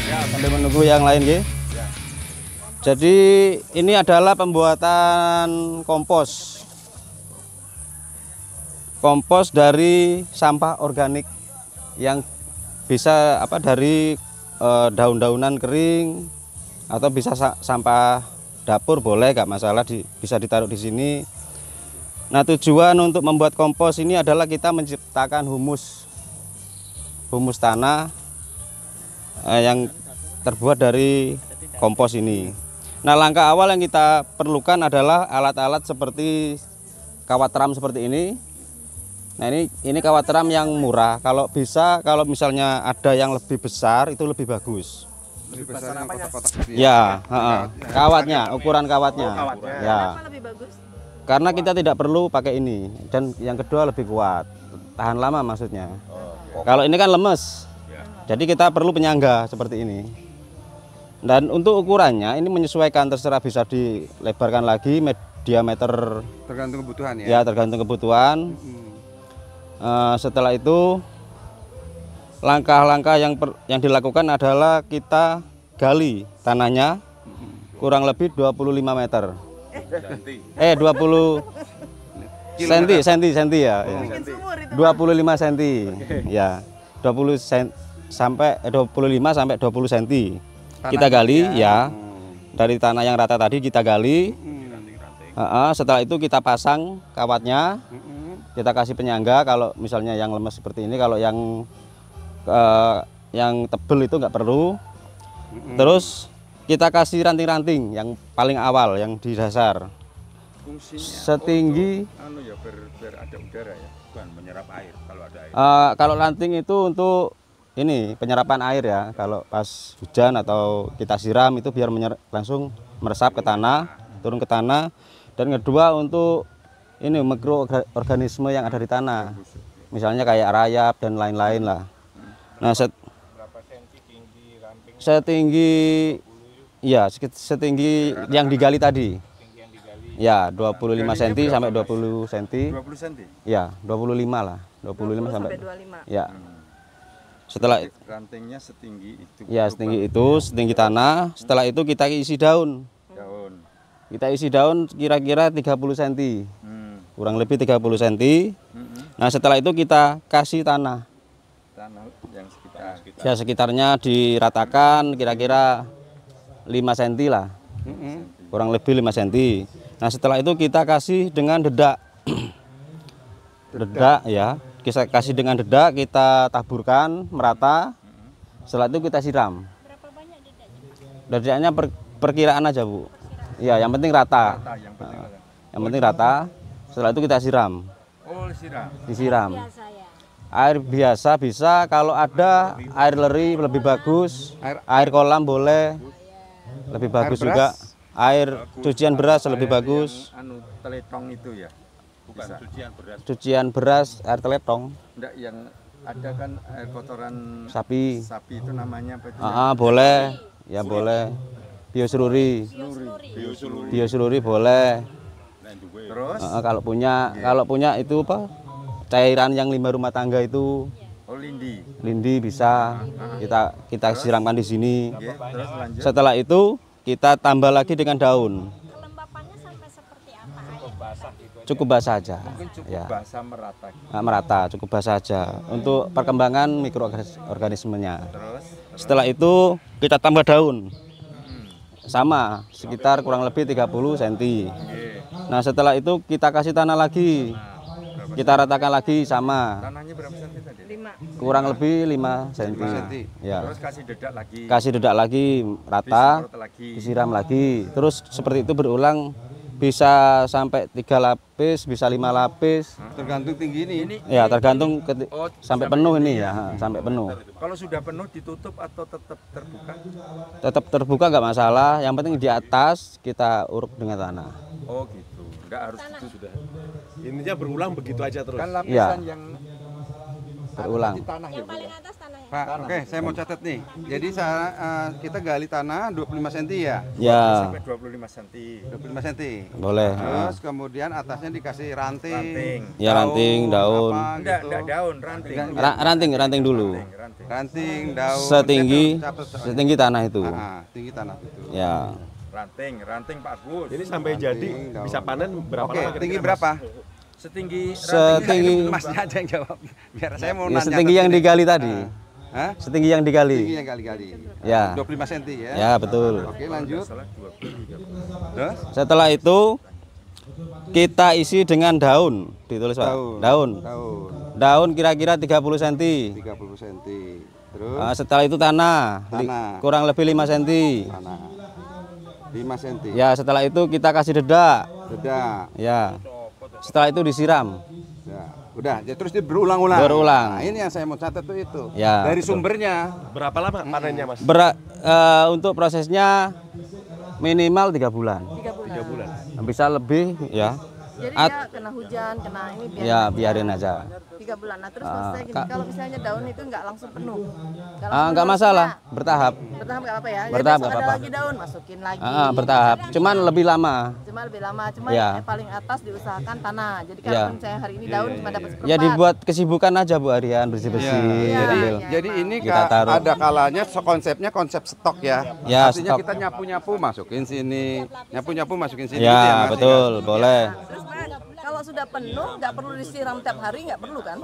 Sambil menunggu yang lain, nggih. Jadi ini adalah pembuatan kompos. Kompos dari sampah organik yang bisa dari daun-daunan kering atau bisa sampah dapur, boleh, nggak masalah, bisa ditaruh di sini. Nah, tujuan untuk membuat kompos ini adalah kita menciptakan humus tanah yang terbuat dari kompos ini. Nah, langkah awal yang kita perlukan adalah alat-alat seperti kawat ram seperti ini. Nah, ini kawat ram yang murah. Kalau misalnya ada yang lebih besar, itu lebih bagus. Lebih besar yang kotak-kotak gitu ya? Kawatnya, ukuran kawatnya. Ya. Kenapa lebih bagus? Karena kita tidak perlu pakai ini, dan yang kedua lebih kuat, tahan lama maksudnya. Kalau ini kan lemes, jadi kita perlu penyangga seperti ini. Dan untuk ukurannya ini menyesuaikan, terserah, bisa dilebarkan lagi diameter. Tergantung kebutuhan ya? Ya, tergantung kebutuhan. Setelah itu langkah-langkah yang dilakukan adalah kita gali tanahnya kurang lebih 25 meter. 20 senti ya. 25 senti. Ya. 25 sampai 20 senti. Kita gali ya. Dari tanah yang rata tadi kita gali. Setelah itu kita pasang kawatnya. Kita kasih penyangga kalau misalnya yang lemes seperti ini, kalau yang tebel itu nggak perlu. Terus kita kasih ranting-ranting yang paling awal, yang di dasar. Fungsinya setinggi biar ada udara ya, bukan menyerap air kalau ada air. Kalau ranting itu untuk ini penyerapan air ya. Kalau pas hujan atau kita siram itu biar langsung meresap ke tanah, turun ke tanah. Dan kedua untuk ini mikroorganisme yang ada di tanah, misalnya kayak rayap dan lain-lain lah. Nah, setinggi yang digali tadi. Ya, 25 cm sampai 20 cm. 20 cm? Ya, 25 lah. 25 sampai 25. Ya. Setelah rantingnya setinggi itu. Ya, setinggi tanah. Setelah itu kita isi daun. Kita isi daun kira-kira 30 cm. Kurang lebih 30 cm. Nah, setelah itu kita kasih tanah. Tanah yang sekitar. Ya, sekitarnya diratakan kira-kira 5 cm lah. Kurang lebih 5 cm. Nah, setelah itu kita kasih dengan dedak. Dedak ya. Kita kasih dengan dedak, kita taburkan merata. Setelah itu kita siram. Berapa banyak dedaknya? Dedaknya perkiraan aja, Bu. Ya, yang penting rata. Yang penting rata. Setelah itu kita siram. Oh, Disiram. Biasa ya. Air biasa bisa, kalau ada air leri lebih bagus. Air kolam boleh. Lebih bagus juga. Air cucian beras lebih bagus. Yang teletong itu ya? Bukan, cucian beras, air teletong. Enggak, yang ada kan air kotoran sapi itu namanya apa itu? Boleh. Ya boleh. Bioseluri boleh. Terus? Kalau punya itu apa? Cairan yang limbah rumah tangga itu. Oh, lindi bisa. Kita siramkan di sini. Terus lanjut. Setelah itu kita tambah lagi dengan daun. Kelembapannya sampai seperti apa? Cukup basah aja. Mungkin cukup Ya. basah merata. Merata, cukup basah aja untuk perkembangan mikroorganismenya. Terus? Setelah itu kita tambah daun. Sama, sekitar kurang lebih 30 cm. Nah, setelah itu kita kasih tanah lagi. Kita ratakan lagi sama. Tanahnya berapa cm tadi? 5. Kurang lebih 5 cm. Ya. Terus kasih dedak lagi. Kasih dedak lagi rata, Disemprot lagi. disiram lagi. Terus seperti itu berulang, bisa sampai 3 lapis, bisa 5 lapis. Tergantung tinggi ini. Ya, tergantung sampai penuh ini ya, sampai penuh. Kalau sudah penuh ditutup atau tetap terbuka? Tetap terbuka nggak masalah, yang penting di atas kita uruk dengan tanah. Oh gitu, nggak harus itu sudah. Ininya berulang begitu aja terus. Kan lapisan yang berulang. tanah ya, Yang Bu, paling ya? atas tanah Pak, oke, saya mau catat nih. Jadi kita gali tanah 25 cm ya? Ya, Sampai 25 cm. 25 cm. boleh. Terus kemudian atasnya dikasih ranting. Ya, ranting, daun. Enggak gitu. daun, ranting. Ranting dulu. Ranting, daun. Setinggi tanah itu. Tinggi tanah itu. Ya. Ranting Pak Agus. Jadi sampai jadi daun. bisa panen berapa Oke, lama? kira-kira, tinggi Mas? berapa? Setinggi Masnya aja yang jawab. Biar saya mau ya, nanya. setinggi yang digali tadi. Hah? Setinggi yang Tinggi digali. yang gali-gali. Ya. 25 cm ya? Ya, betul. Oke, lanjut. Terus? Setelah itu kita isi dengan daun, ditulis Pak. Daun. Daun kira-kira 30 cm. 30 cm. Terus Setelah itu tanah, kurang lebih 5 cm. tanah 5 cm. Ya, setelah itu kita kasih dedak. Sudah. Ya. Setelah itu disiram. Ya. Udah, ya, terus dia berulang-ulang. Berulang. Nah, ini yang saya mau catat tuh itu. Ya, Dari betul. sumbernya. Berapa lama panennya, Mas? Untuk prosesnya minimal 3 bulan. 3 bulan. Bisa lebih ya. Jadi dia kena hujan, kena ini biar Ya, biarin aja. 3 bulan. Nah terus maksudnya gini, kalau misalnya daun itu nggak langsung penuh. Nggak masalah, bertahap. Bertahap nggak apa ya? Bertahap Jadi nggak besok apa-apa. ada lagi daun, masukin lagi. Bertahap. Cuman lebih lama. Cuma lebih lama, cuma Ya. yang paling atas diusahakan tanah. Jadi Ya. kalau misalnya hari ini daun cuma dapat seperempat. Ya dibuat kesibukan aja Bu Harian, bersih-bersih. Iya, ambil. iya. Jadi ini Kita taruh. ada kalanya konsepnya konsep stok ya. Ya, Artinya stok. kita nyapu-nyapu masukin sini, nyapu-nyapu masukin sini. Ya, gitu Mas, betul, boleh. Terus kalau sudah penuh nggak perlu disiram tiap hari, nggak perlu kan?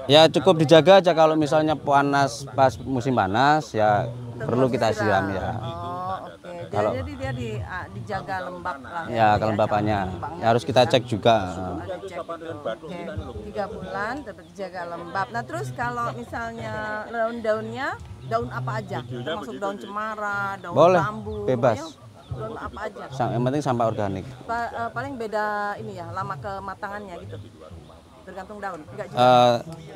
Ya cukup dijaga aja kalau misalnya panas pas musim panas ya perlu kita siram ya. Oh, oke. Kalau- Jadi dia dijaga lembab lah. Ya kelembapannya ya, harus kita cek juga. Dicek gitu. Oke, 3 bulan tetap dijaga lembab. Nah terus kalau misalnya daun-daunnya, daun apa aja? Termasuk daun cemara, daun Boleh, bambu, bebas. ya? Daun apa aja? Yang penting sampah organik. Paling beda ini ya, lama kematangannya gitu. Tergantung daun. Enggak juga.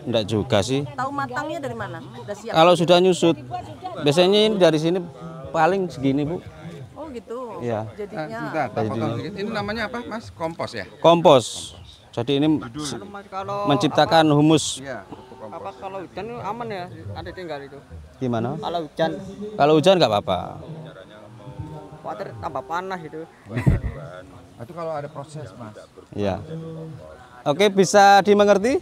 Enggak juga sih. Tahu matangnya dari mana? Udah siap. Kalau sudah nyusut, biasanya ini dari sini paling segini Bu. Oh gitu. Iya. Jadinya Sebentar, tak potong sedikit. Ini namanya apa, Mas? Kompos ya? Kompos. Jadi ini menciptakan humus. Iya. Apa kalau hujan aman ya? Ada tinggal itu. Gimana? Kalau hujan, Kalau hujan nggak apa-apa. khawatir tambah panas itu. Itu kalau ada proses, Mas. Iya. Oke, bisa dimengerti?